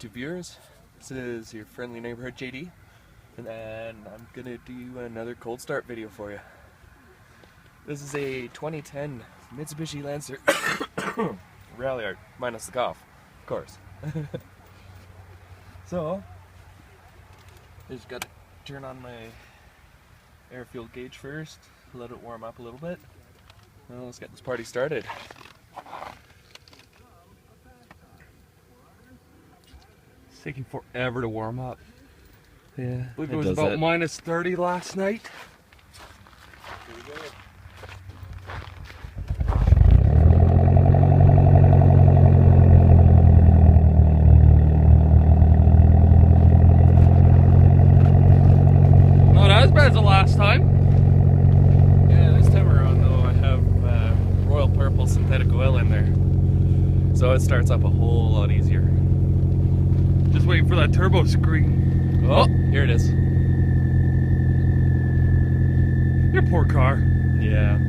YouTube viewers. This is your friendly neighborhood JD, and I'm gonna do another cold start video for you. This is a 2010 Mitsubishi Lancer Ralliart, minus the cough, of course. So, I just gotta turn on my air fuel gauge first, let it warm up a little bit. Well, let's get this party started. It's taking forever to warm up. Yeah, I believe it was about minus 30 last night. Here we go. Not as bad as the last time. Yeah, this time around though I have royal purple synthetic oil in there, so it starts up a whole lot easier. Just waiting for that turbo screen. Oh, here it is. Your poor car. Yeah.